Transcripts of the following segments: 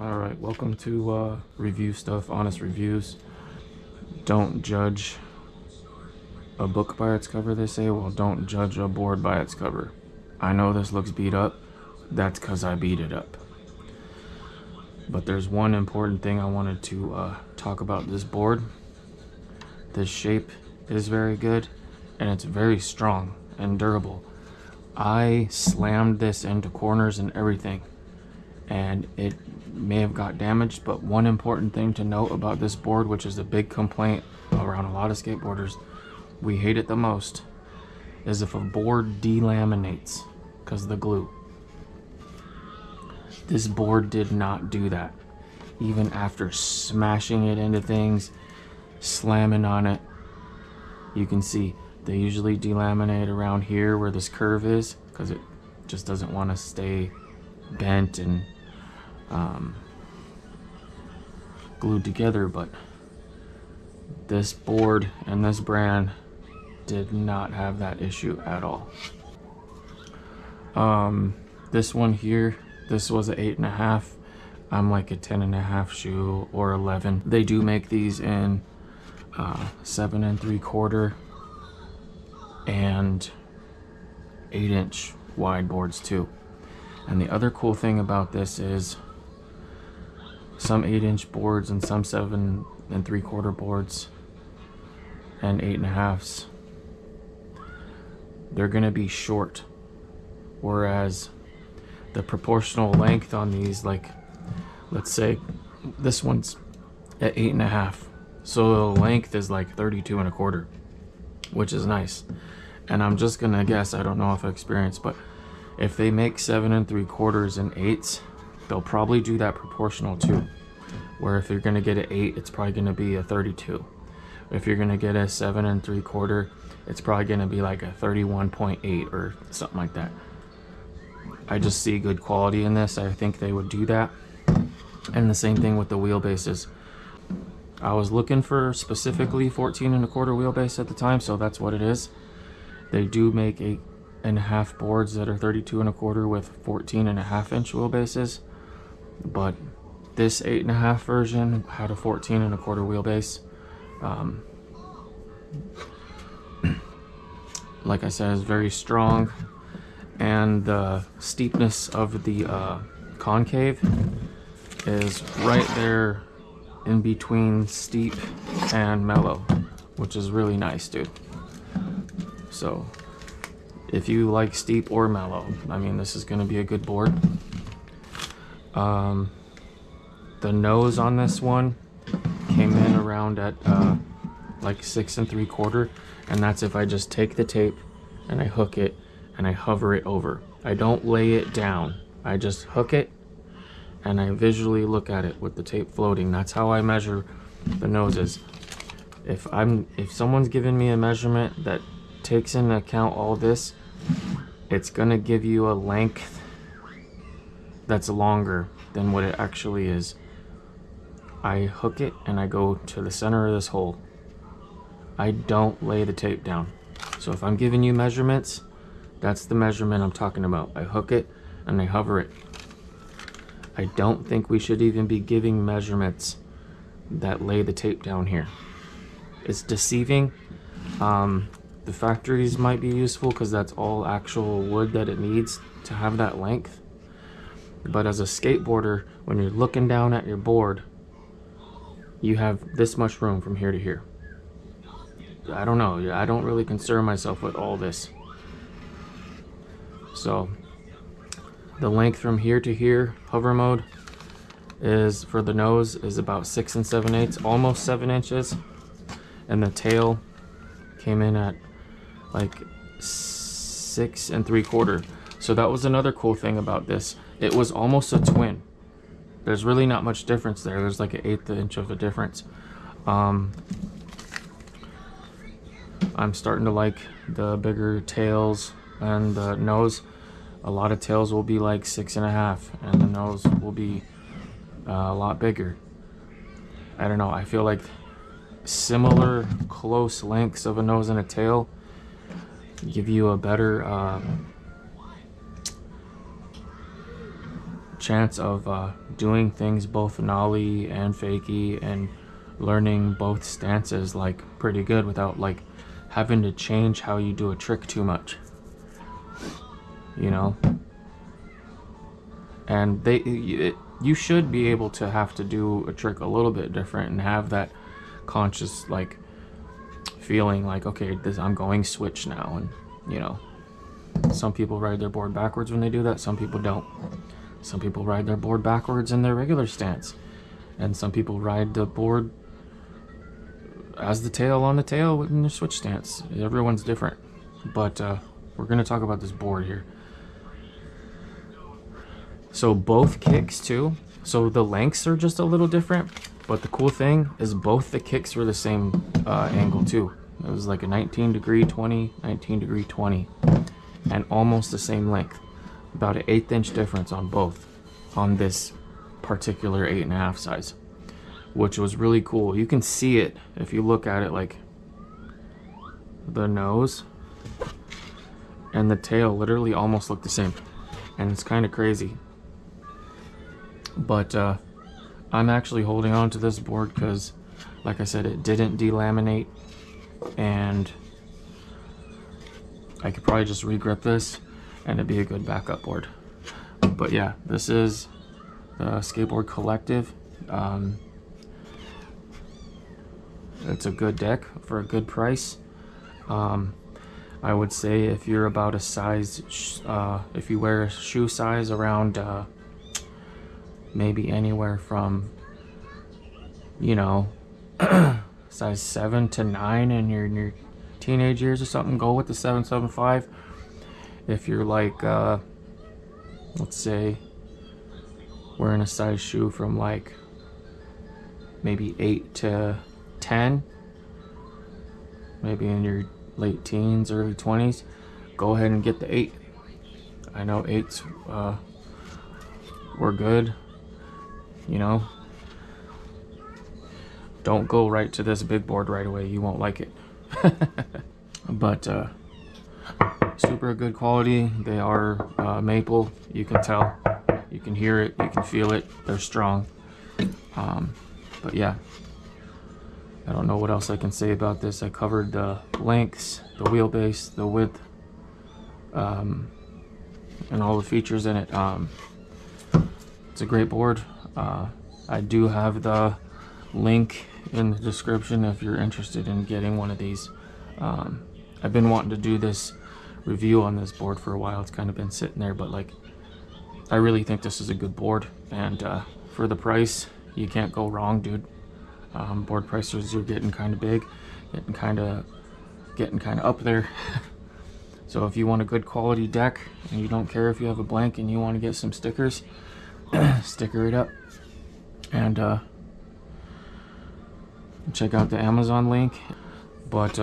Alright, welcome to Review Stuff, Honest Reviews. Don't judge a book by its cover, they say. Well, don't judge a board by its cover. I know this looks beat up. That's because I beat it up. But there's one important thing I wanted to talk about this board. This shape is very good, and it's very strong and durable. I slammed this into corners and everything, and it may have got damaged, but one important thing to note about this board, which is a big complaint around a lot of skateboarders, we hate it the most, is if a board delaminates because of the glue. This board did not do that. Even after smashing it into things, slamming on it, you can see they usually delaminate around here where this curve is because it just doesn't want to stay bent and glued together. But this board and this brand did not have that issue at all. This one here, this was an 8.5. I'm like a 10.5 shoe or 11. They do make these in 7 3/4 and 8-inch wide boards too. And the other cool thing about this is some 8-inch boards and some 7 3/4 boards and 8.5s, they're gonna be short, whereas the proportional length on these, like let's say this one's at 8.5, so the length is like 32 1/4, which is nice. And I'm just gonna guess, I don't know if I experienced, but if they make 7 3/4 and 8s, they'll probably do that proportional too, where if you're gonna get an 8, it's probably gonna be a 32. If you're gonna get a 7 3/4, it's probably gonna be like a 31.8 or something like that. I just see good quality in this. I think they would do that. And the same thing with the wheelbases. I was looking for specifically 14 1/4 wheelbase at the time, so that's what it is. They do make 8.5 boards that are 32 1/4 with 14.5 inch wheelbases, but this 8.5 version had a 14 1/4 wheelbase. Like I said, it's very strong, and the steepness of the concave is right there in between steep and mellow, which is really nice, dude. So if you like steep or mellow, I mean, this is going to be a good board. The nose on this one came in around at like 6 3/4, and that's if I just take the tape and I hook it and I hover it over. I don't lay it down. I just hook it and I visually look at it with the tape floating. That's how I measure the noses. If someone's giving me a measurement that takes into account all this, it's gonna give you a length that's longer than what it actually is. I hook it and I go to the center of this hole. I don't lay the tape down. So if I'm giving you measurements, that's the measurement I'm talking about. I hook it and I hover it. I don't think we should even be giving measurements that lay the tape down here. It's deceiving. The factories might be useful because that's all actual wood that it needs to have that length. But as a skateboarder, when you're looking down at your board, you have this much room from here to here. I don't know. I don't really concern myself with all this. So the length from here to here, hover mode, is for the nose is about 6 7/8, almost 7 inches, and the tail came in at like 6 3/4. So that was another cool thing about this. It was almost a twin. There's really not much difference there. There's like an 1/8 inch of a difference. I'm starting to like the bigger tails and the nose. A lot of tails will be like 6.5 and the nose will be a lot bigger. I don't know, I feel like similar close lengths of a nose and a tail give you a better chance of doing things both nollie and fakie and learning both stances like pretty good without like having to change how you do a trick too much, you know. And you should be able to have to do a trick a little bit different and have that conscious like feeling like, okay, I'm going switch now. And you know, some people ride their board backwards when they do that, some people don't. Some people ride their board backwards in their regular stance, and some people ride the board as the tail on the tail in their switch stance. Everyone's different. But we're going to talk about this board here. So both kicks too, so the lengths are just a little different, but the cool thing is both the kicks were the same angle too. It was like a 19 degree 20, 19 degree 20, and almost the same length. About an 1/8 inch difference on both, on this particular 8.5 size, which was really cool. You can see it if you look at it, like the nose and the tail literally almost look the same, and it's kind of crazy. But I'm actually holding on to this board because, like I said, it didn't delaminate, and I could probably just regrip this and it'd be a good backup board. But yeah, this is the Skateboard Collective. It's a good deck for a good price. I would say if you're about a size, if you wear a shoe size around maybe anywhere from, you know, size 7 to 9 in your teenage years or something, go with the 775. If you're like, let's say, wearing a size shoe from like maybe 8 to 10, maybe in your late teens, early 20s, go ahead and get the 8. I know 8s were good, you know. Don't go right to this big board right away, you won't like it. But super good quality. They are maple, you can tell, you can hear it, you can feel it, they're strong. But yeah, I don't know what else I can say about this. I covered the lengths, the wheelbase, the width, and all the features in it. It's a great board. I do have the link in the description if you're interested in getting one of these. I've been wanting to do this review on this board for a while. It's kind of been sitting there, but like, I really think this is a good board, and for the price, you can't go wrong, dude. Board prices are getting kind of big, getting kind of up there. So if you want a good quality deck and you don't care if you have a blank and you want to get some stickers, sticker it up. And check out the Amazon link. But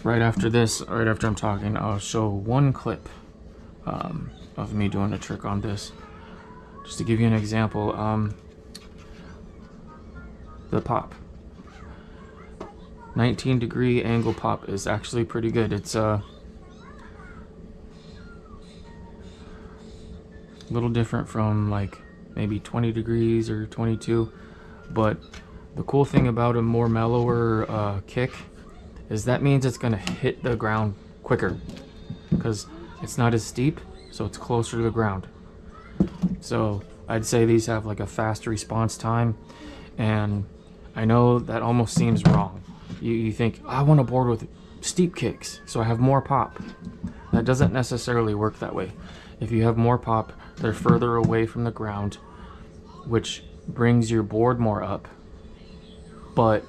right after this, right after I'm talking, I'll show one clip of me doing a trick on this, just to give you an example. The pop, 19 degree angle pop is actually pretty good. It's a little different from like maybe 20 degrees or 22, but the cool thing about a more mellower kick is that means it's gonna hit the ground quicker because it's not as steep, so it's closer to the ground. So I'd say these have like a fast response time, and I know that almost seems wrong. You think, I want a board with steep kicks so I have more pop. That doesn't necessarily work that way. If you have more pop, they're further away from the ground, which brings your board more up, but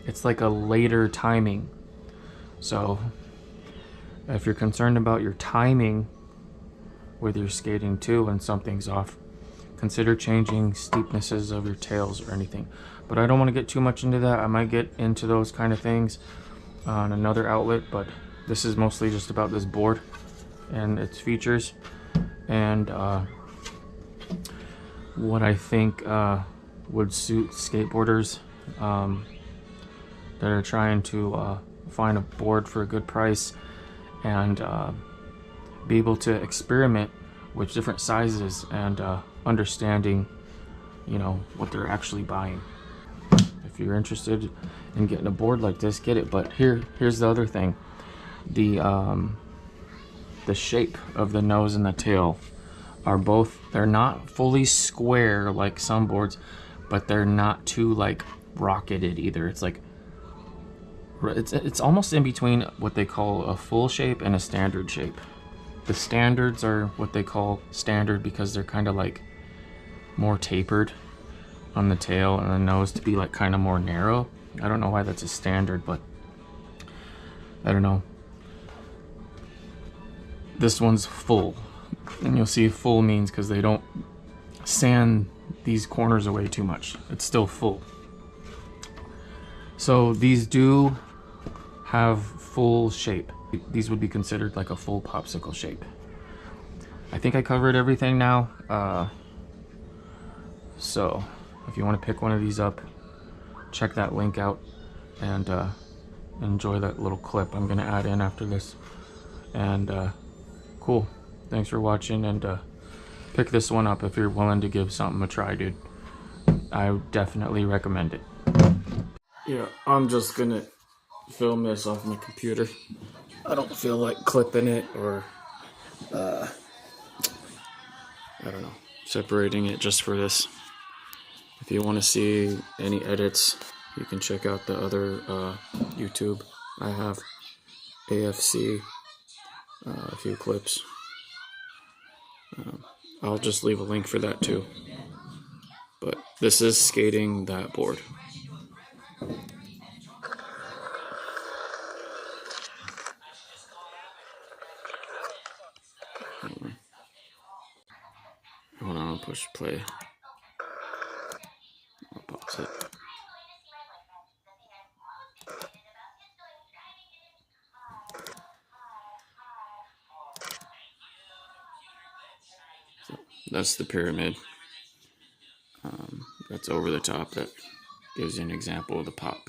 it's like a later timing. So if you're concerned about your timing with your skating too and something's off, consider changing steepnesses of your tails or anything. But I don't want to get too much into that. I might get into those kind of things on another outlet, but this is mostly just about this board and its features and what I think would suit skateboarders that are trying to find a board for a good price and be able to experiment with different sizes and understanding, you know, what they're actually buying. If you're interested in getting a board like this, get it. But here's the other thing: the shape of the nose and the tail are both, they're not fully square like some boards, but they're not too like rocketed either. It's like it's almost in between what they call a full shape and a standard shape. The standards are what they call standard because they're kind of like more tapered on the tail, and the nose to be like kind of more narrow. I don't know why that's a standard, but I don't know. This one's full, and you'll see full means because they don't sand these corners away too much. It's still full. So these do have full shape. These would be considered like a full popsicle shape. I think I covered everything now. So if you want to pick one of these up, check that link out and enjoy that little clip I'm gonna add in after this. And cool, thanks for watching, and pick this one up if you're willing to give something a try, dude. I definitely recommend it. Yeah, I'm just gonna film this off my computer. I don't feel like clipping it or I don't know, separating it just for this. If you want to see any edits, you can check out the other YouTube. I have AFC, a few clips. I'll just leave a link for that too. But this is skating that board. Hold on, I'll push play. I'll pause it. So that's the pyramid. That's over the top. That gives you an example of the pop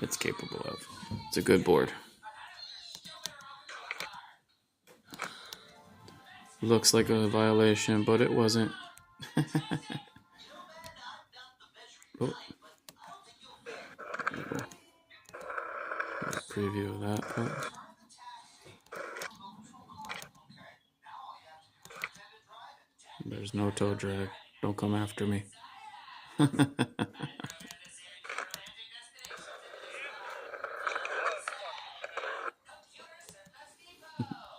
it's capable of. It's a good board. Looks like a violation, but it wasn't. Oh. Preview of that. Oh. There's no toe drag. Don't come after me.